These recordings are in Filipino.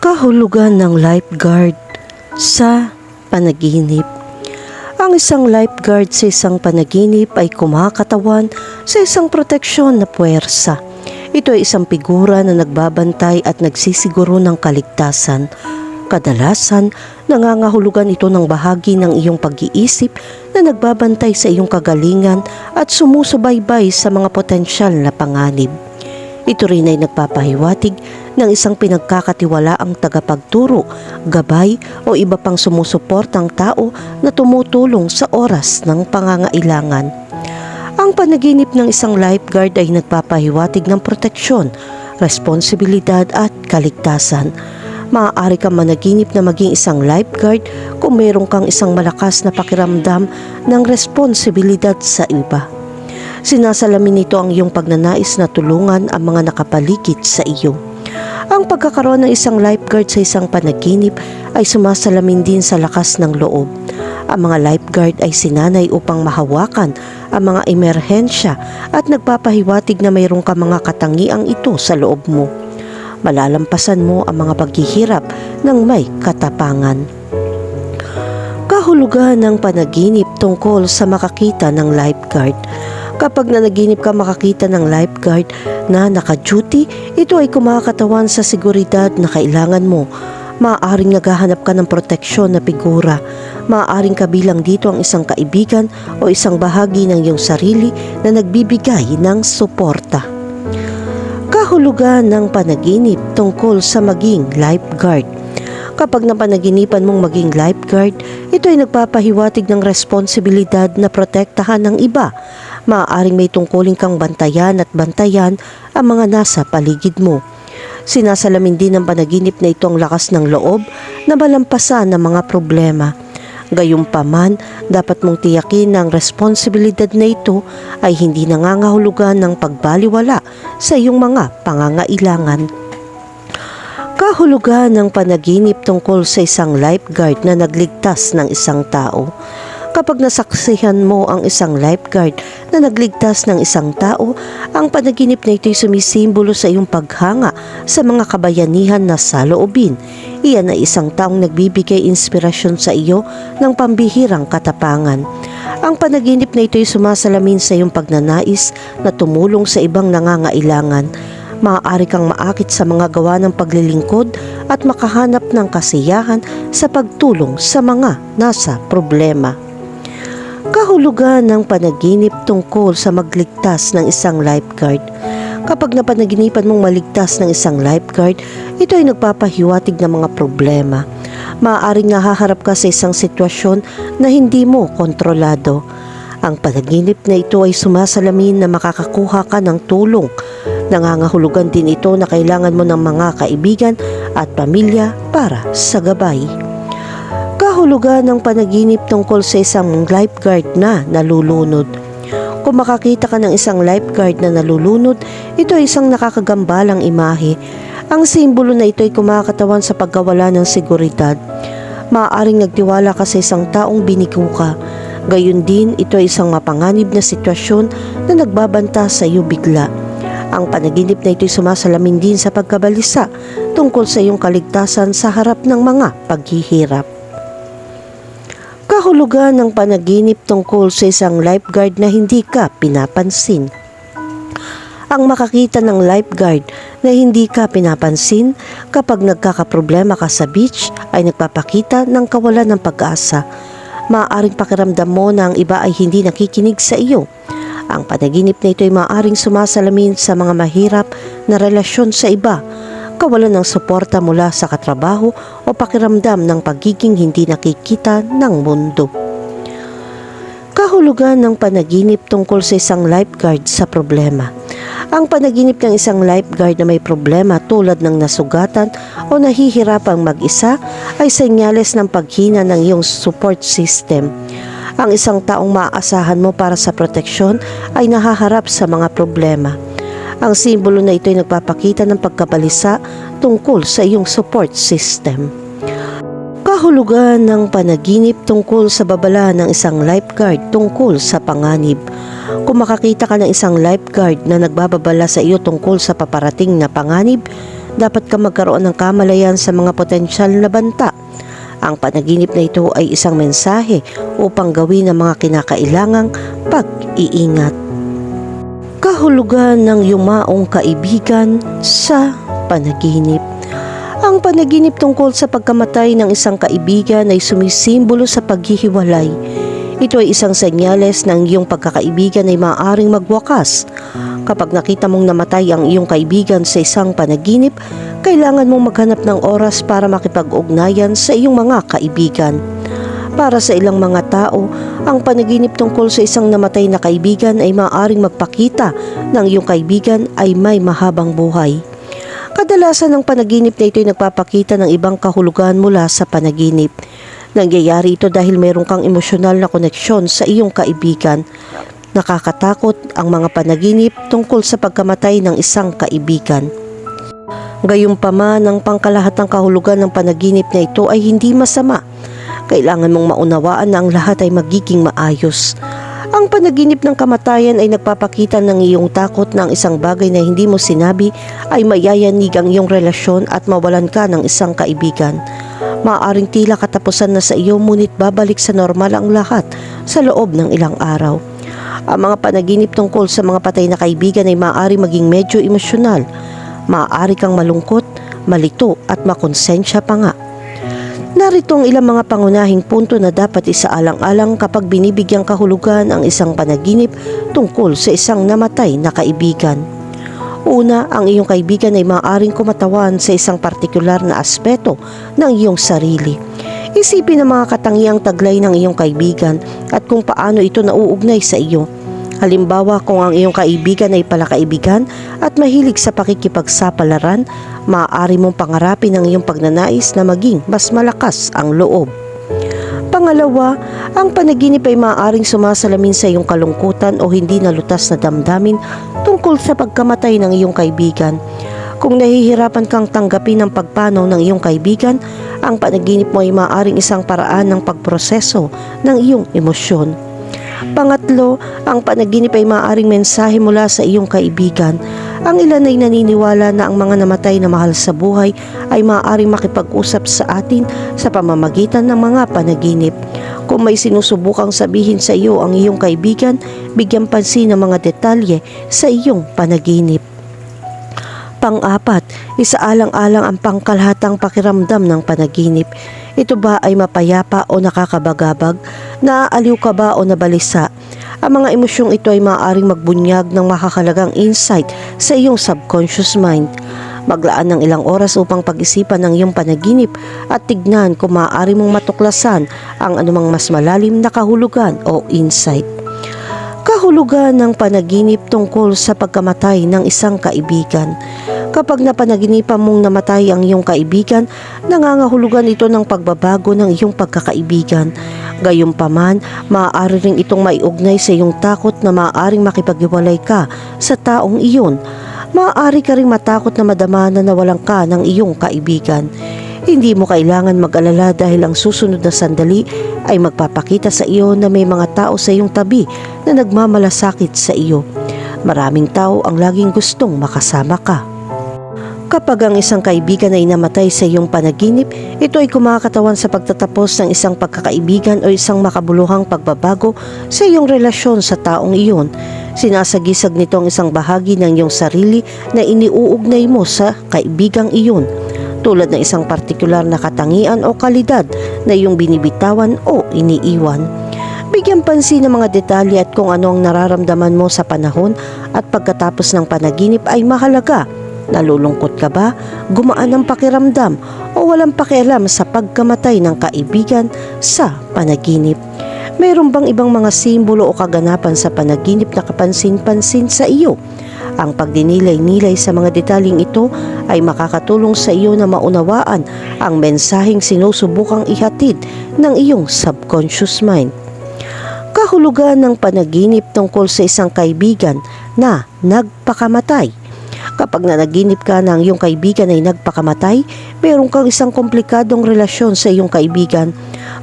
Kahulugan ng lifeguard sa panaginip. Ang isang lifeguard sa isang panaginip ay kumakatawan sa isang proteksyon na puwersa. Ito ay isang figura na nagbabantay at nagsisiguro ng kaligtasan. Kadalasan, nangangahulugan ito ng bahagi ng iyong pag-iisip na nagbabantay sa iyong kagalingan at sumusubaybay sa mga potensyal na panganib. Ito rin ay nagpapahiwatig ng isang pinagkakatiwalaang tagapagturo, gabay o iba pang sumusuportang tao na tumutulong sa oras ng pangangailangan. Ang panaginip ng isang lifeguard ay nagpapahiwatig ng proteksyon, responsibilidad at kaligtasan. Maaari kang managinip na maging isang lifeguard kung mayroon kang isang malakas na pakiramdam ng responsibilidad sa iba. Sinasalamin nito ang iyong pagnanais na tulungan ang mga nakapaligid sa iyo. Ang pagkakaroon ng isang lifeguard sa isang panaginip ay sumasalamin din sa lakas ng loob. Ang mga lifeguard ay sinanay upang mahawakan ang mga emerhensya at nagpapahiwatig na mayroon ka mga katangiang ito sa loob mo. Malalampasan mo ang mga paghihirap ng may katapangan. Kahulugan ng panaginip tungkol sa makakita ng lifeguard. Kapag nanaginip ka makakita ng lifeguard na naka-duty, ito ay kumakatawan sa seguridad na kailangan mo. Maaaring naghahanap ka ng proteksyon na figura. Maaaring kabilang dito ang isang kaibigan o isang bahagi ng iyong sarili na nagbibigay ng suporta. Kahulugan ng panaginip tungkol sa maging lifeguard. Kapag napanaginipan mong maging lifeguard, ito ay nagpapahiwatig ng responsibilidad na protektahan ng iba. Maaaring may tungkulin kang bantayan at bantayan ang mga nasa paligid mo. Sinasalamin din ng panaginip na ito ang lakas ng loob na malampasan ng mga problema. Gayunpaman, dapat mong tiyakin na ang responsibilidad na ito ay hindi nangangahulugan ng pagbaliwala sa iyong mga pangangailangan. Kahulugan ng panaginip tungkol sa isang lifeguard na nagligtas ng isang tao. Kapag nasaksihan mo ang isang lifeguard na nagligtas ng isang tao, ang panaginip na ito ay sumisimbolo sa iyong paghanga sa mga kabayanihan na saloobin. Iyan ay isang taong nagbibigay inspirasyon sa iyo ng pambihirang katapangan. Ang panaginip na ito ay sumasalamin sa iyong pagnanais na tumulong sa ibang nangangailangan. Maaari kang maakit sa mga gawa ng paglilingkod at makahanap ng kasiyahan sa pagtulong sa mga nasa problema. Kahulugan ng panaginip tungkol sa magligtas ng isang lifeguard. Kapag napanaginipan mong maligtas ng isang lifeguard, ito ay nagpapahiwatig ng mga problema. Maaaring nahaharap ka sa isang sitwasyon na hindi mo kontrolado. Ang panaginip na ito ay sumasalamin na makakakuha ka ng tulong. Nangangahulugan din ito na kailangan mo ng mga kaibigan at pamilya para sa gabay. Kahulugan ng panaginip tungkol sa isang lifeguard na nalulunod. Kung makakita ka ng isang lifeguard na nalulunod, ito ay isang nakakagambalang imahe. Ang simbolo na ito ay kumakatawan sa pagkawala ng seguridad. Maaaring nagtiwala ka sa isang taong binigo ka. Gayun din, ito ay isang mapanganib na sitwasyon na nagbabanta sa iyo bigla. Ang panaginip na ito ay sumasalamin din sa pagkabalisa tungkol sa iyong kaligtasan sa harap ng mga paghihirap. Kahulugan ng panaginip tungkol sa isang lifeguard na hindi ka pinapansin. Ang makakita ng lifeguard na hindi ka pinapansin kapag nagkakaproblema ka sa beach ay nagpapakita ng kawalan ng pag-asa. Maaaring pakiramdam mo na ang iba ay hindi nakikinig sa iyo. Ang panaginip na ito ay maaaring sumasalamin sa mga mahirap na relasyon sa iba, kawalan ng suporta mula sa katrabaho o pakiramdam ng pagiging hindi nakikita ng mundo. Kahulugan ng panaginip tungkol sa isang lifeguard sa problema. Ang panaginip ng isang lifeguard na may problema tulad ng nasugatan o nahihirapang mag-isa ay senyales ng paghina ng iyong support system. Ang isang taong maaasahan mo para sa proteksyon ay nahaharap sa mga problema. Ang simbolo na ito ay nagpapakita ng pagkabalisa tungkol sa iyong support system. Kahulugan ng panaginip tungkol sa babala ng isang lifeguard tungkol sa panganib. Kung makakita ka ng isang lifeguard na nagbababala sa iyo tungkol sa paparating na panganib, dapat ka magkaroon ng kamalayan sa mga potensyal na banta. Ang panaginip na ito ay isang mensahe upang gawin ang mga kinakailangang pag-iingat. Kahulugan ng yumaong kaibigan sa panaginip. Ang panaginip tungkol sa pagkamatay ng isang kaibigan ay sumisimbolo sa paghihiwalay. Ito ay isang senyales na ang iyong pagkakaibigan ay maaaring magwakas. Kapag nakita mong namatay ang iyong kaibigan sa isang panaginip, kailangan mong maghanap ng oras para makipag-ugnayan sa iyong mga kaibigan. Para sa ilang mga tao, ang panaginip tungkol sa isang namatay na kaibigan ay maaaring magpakita ng iyong kaibigan ay may mahabang buhay. Kadalasan ang panaginip na ito ay nagpapakita ng ibang kahulugan mula sa panaginip. Nangyayari ito dahil mayroon kang emosyonal na koneksyon sa iyong kaibigan. Nakakatakot ang mga panaginip tungkol sa pagkamatay ng isang kaibigan. Gayunpaman, ang pangkalahatang kahulugan ng panaginip na ito ay hindi masama. Kailangan mong maunawaan na ang lahat ay magiging maayos. Ang panaginip ng kamatayan ay nagpapakita ng iyong takot na ang isang bagay na hindi mo sinabi ay mayayanig ang iyong relasyon at mawalan ka ng isang kaibigan. Maaaring tila katapusan na sa iyo, ngunit babalik sa normal ang lahat sa loob ng ilang araw. Ang mga panaginip tungkol sa mga patay na kaibigan ay maaari maging medyo emosyonal. Maaari kang malungkot, malito at makonsensya pa nga. Narito ang ilang mga pangunahing punto na dapat isaalang-alang kapag binibigyang kahulugan ang isang panaginip tungkol sa isang namatay na kaibigan. Una, ang iyong kaibigan ay maaaring kumatawan sa isang partikular na aspeto ng iyong sarili. Isipin ang mga katangiang taglay ng iyong kaibigan at kung paano ito nauugnay sa iyo. Halimbawa, kung ang iyong kaibigan ay palakaibigan at mahilig sa pakikipagsapalaran, maaari mong pangarapin ang iyong pagnanais na maging mas malakas ang loob. Pangalawa, ang panaginip ay maaaring sumasalamin sa iyong kalungkutan o hindi nalutas na damdamin tungkol sa pagkamatay ng iyong kaibigan. Kung nahihirapan kang tanggapin ang pagpanaw ng iyong kaibigan, ang panaginip mo ay maaaring isang paraan ng pagproseso ng iyong emosyon. Pangatlo, ang panaginip ay maaaring mensahe mula sa iyong kaibigan. Ang ilan ay naniniwala na ang mga namatay na mahal sa buhay ay maaaring makipag-usap sa atin sa pamamagitan ng mga panaginip. Kung may sinusubukang sabihin sa iyo ang iyong kaibigan, bigyan pansin ng mga detalye sa iyong panaginip. Pang-apat, isaalang-alang ang pangkalahatang pakiramdam ng panaginip. Ito ba ay mapayapa o nakakabagabag? Naaaliw ka ba o nabalisa? Ang mga emosyong ito ay maaaring magbunyag ng makakalagang insight sa iyong subconscious mind. Maglaan ng ilang oras upang pag-isipan ng iyong panaginip at tignan kung maaari mong matuklasan ang anumang mas malalim na kahulugan o insight. Kahulugan ng panaginip tungkol sa pagkamatay ng isang kaibigan. Kapag napanaginipan mong namatay ang iyong kaibigan, nangangahulugan ito ng pagbabago ng iyong pagkakaibigan. Gayunpaman, maaari ring itong maiugnay sa iyong takot na maaaring makipaghiwalay ka sa taong iyon. Maaari ka ring matakot na madama na nawalan ka ng iyong kaibigan. Hindi mo kailangan mag-alala dahil ang susunod na sandali ay magpapakita sa iyo na may mga tao sa iyong tabi na nagmamalasakit sa iyo. Maraming tao ang laging gustong makasama ka. Kapag ang isang kaibigan ay namatay sa iyong panaginip, ito ay kumakatawan sa pagtatapos ng isang pagkakaibigan o isang makabuluhang pagbabago sa iyong relasyon sa taong iyon. Sinasagisag nito ang isang bahagi ng iyong sarili na iniuugnay mo sa kaibigang iyon, tulad ng isang partikular na katangian o kalidad na iyong binibitawan o iniiwan. Bigyan pansin ng mga detalye at kung ano ang nararamdaman mo sa panahon at pagkatapos ng panaginip ay mahalaga. Nalulungkot ka ba? Gumaan ang pakiramdam o walang pakialam sa pagkamatay ng kaibigan sa panaginip? Mayroon bang ibang mga simbolo o kaganapan sa panaginip na kapansin-pansin sa iyo? Ang pagdinilay-nilay sa mga detalyeng ito ay makakatulong sa iyo na maunawaan ang mensaheng sinusubukang ihatid ng iyong subconscious mind. Kahulugan ng panaginip tungkol sa isang kaibigan na nagpakamatay. Kapag nanaginip ka na ang iyong kaibigan ay nagpakamatay, mayroon kang isang komplikadong relasyon sa iyong kaibigan.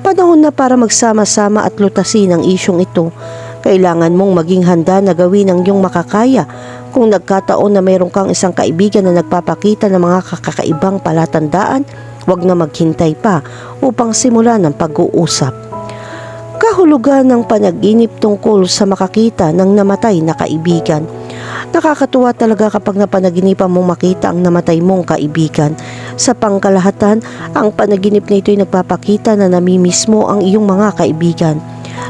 Panahon na para magsama-sama at lutasin ang isyong ito. Kailangan mong maging handa na gawin ang iyong makakaya Kung nagkataon na mayroon kang isang kaibigan na nagpapakita ng mga kakaibang palatandaan, huwag na maghintay pa upang simulan ang pag-uusap. Kahulugan ng panaginip tungkol sa makakita ng namatay na kaibigan. Nakakatuwa talaga kapag napanaginipan mong makita ang namatay mong kaibigan. Sa pangkalahatan, ang panaginip na ito ay nagpapakita na namimiss mo ang iyong mga kaibigan.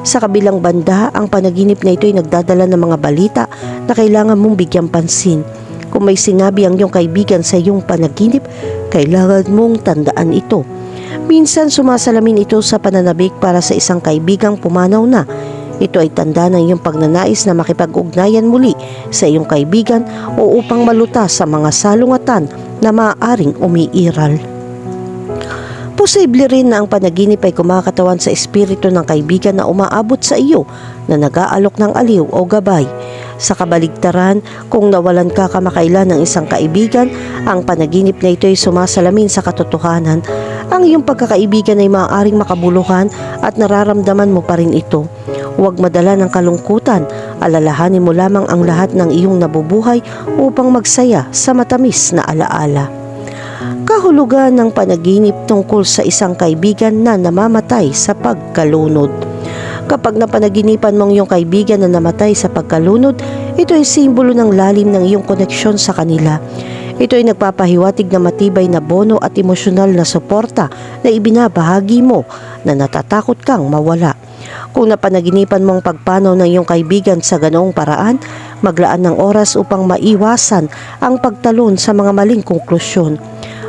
Sa kabilang banda, ang panaginip na ito ay nagdadala ng mga balita na kailangan mong bigyang pansin. Kung may sinabi ang iyong kaibigan sa iyong panaginip, kailangan mong tandaan ito. Minsan sumasalamin ito sa pananabik para sa isang kaibigang pumanaw na. Ito ay tanda ng iyong pagnanais na makipag-ugnayan muli sa iyong kaibigan o upang malutas sa mga salungatan na maaaring umiiral. Posible rin na ang panaginip ay kumakatawan sa espiritu ng kaibigan na umaabot sa iyo na nag-aalok ng aliw o gabay. Sa kabaligtaran, kung nawalan ka kamakailan ng isang kaibigan, ang panaginip na ito ay sumasalamin sa katotohanan. Ang iyong pagkakaibigan ay maaaring makabuluhan at nararamdaman mo pa rin ito. Huwag madala ng kalungkutan, alalahanin mo lamang ang lahat ng iyong nabubuhay upang magsaya sa matamis na alaala. Kahulugan ng panaginip tungkol sa isang kaibigan na namamatay sa pagkalunod. Kapag napanaginipan mong iyong kaibigan na namatay sa pagkalunod, ito ay simbolo ng lalim ng iyong koneksyon sa kanila. Ito ay nagpapahiwatig na matibay na bono at emosyonal na suporta na ibinabahagi mo na natatakot kang mawala. Kung napanaginipan mong pagpanaw ng iyong kaibigan sa ganoong paraan, maglaan ng oras upang maiwasan ang pagtalon sa mga maling konklusyon.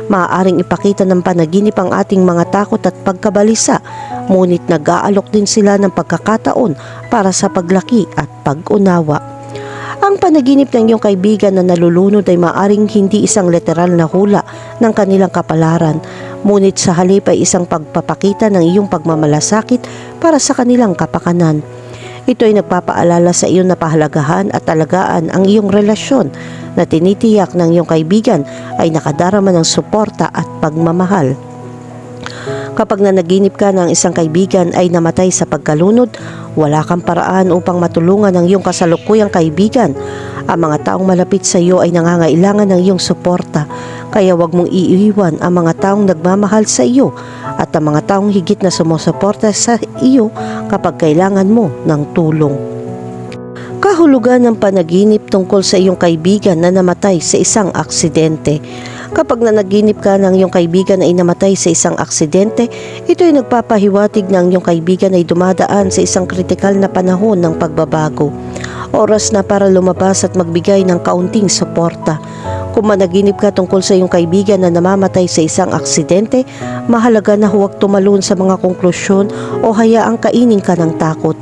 Maaaring ipakita ng panaginip ang ating mga takot at pagkabalisa, ngunit nag-aalok din sila ng pagkakataon para sa paglaki at pag-unawa. Ang panaginip ng iyong kaibigan na nalulunod ay maaaring hindi isang literal na hula ng kanilang kapalaran, ngunit sa halip ay isang pagpapakita ng iyong pagmamalasakit para sa kanilang kapakanan. Ito ay nagpapaalala sa iyo na pahalagahan at alagaan ang iyong relasyon na tinitiyak ng iyong kaibigan ay nakadarama ng suporta at pagmamahal. Kapag nanaginip ka ng isang kaibigan ay namatay sa pagkalunod, wala kang paraan upang matulungan ang iyong kasalukuyang kaibigan. Ang mga taong malapit sa iyo ay nangangailangan ng iyong suporta, kaya huwag mong iiwan ang mga taong nagmamahal sa iyo at ang mga taong higit na sumusuporta sa iyo kapag kailangan mo ng tulong. Kahulugan ng panaginip tungkol sa iyong kaibigan na namatay sa isang aksidente. Kapag nanaginip ka ng iyong kaibigan ay namatay sa isang aksidente, ito ay nagpapahiwatig ng iyong kaibigan ay dumadaan sa isang kritikal na panahon ng pagbabago. Oras na para lumabas at magbigay ng kaunting suporta. Kung managinip ka tungkol sa iyong kaibigan na namamatay sa isang aksidente, mahalaga na huwag tumalon sa mga konklusyon o hayaang kainin ka ng takot.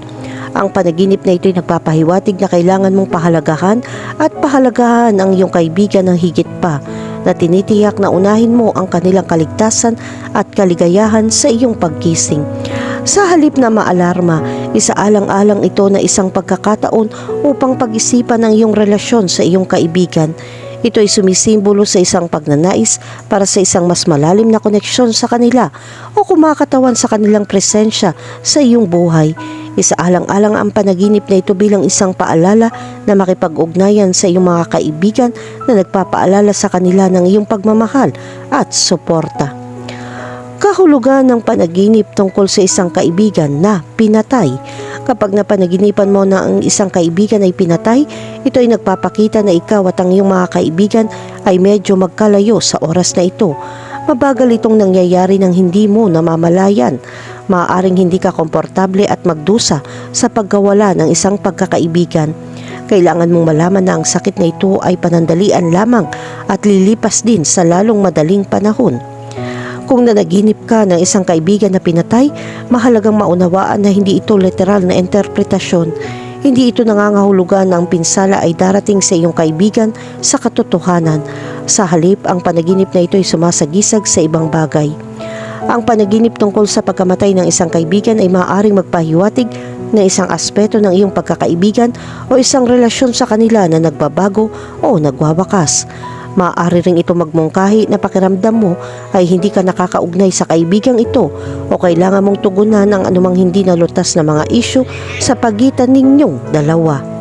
Ang panaginip na ito ay nagpapahiwatig na kailangan mong pahalagahan at pahalagahan ang iyong kaibigan ng higit pa, na tinitiyak na unahin mo ang kanilang kaligtasan at kaligayahan sa iyong paggising. Sa halip na maalarma, isaalang-alang ito na isang pagkakataon upang pag-isipan ang iyong relasyon sa iyong kaibigan. Ito ay sumisimbolo sa isang pagnanais para sa isang mas malalim na koneksyon sa kanila o kumakatawan sa kanilang presensya sa iyong buhay. Isaalang-alang ang panaginip na ito bilang isang paalala na makipag-ugnayan sa iyong mga kaibigan na nagpapaalala sa kanila ng iyong pagmamahal at suporta. Kahulugan ng panaginip tungkol sa isang kaibigan na pinatay. Kapag napanaginipan mo na ang isang kaibigan ay pinatay, ito ay nagpapakita na ikaw at ang iyong mga kaibigan ay medyo magkalayo sa oras na ito. Mabagal itong nangyayari ng hindi mo namamalayan. Maaaring hindi ka komportable at magdusa sa pagkawala ng isang pagkakaibigan. Kailangan mong malaman na ang sakit na ito ay panandalian lamang at lilipas din sa lalong madaling panahon. Kung nanaginip ka ng isang kaibigan na pinatay, mahalagang maunawaan na hindi ito literal na interpretasyon. Hindi ito nangangahulugan na ang pinsala ay darating sa iyong kaibigan sa katotohanan. Sa halip, ang panaginip na ito ay sumasagisag sa ibang bagay. Ang panaginip tungkol sa pagkamatay ng isang kaibigan ay maaaring magpahiwatig na isang aspeto ng iyong pagkakaibigan o isang relasyon sa kanila na nagbabago o nagwawakas. Maaari ring ito magmungkahi na pakiramdam mo ay hindi ka nakakaugnay sa kaibigang ito o kailangan mong tugunan ang anumang hindi nalutas na mga isyu sa pagitan ninyong dalawa.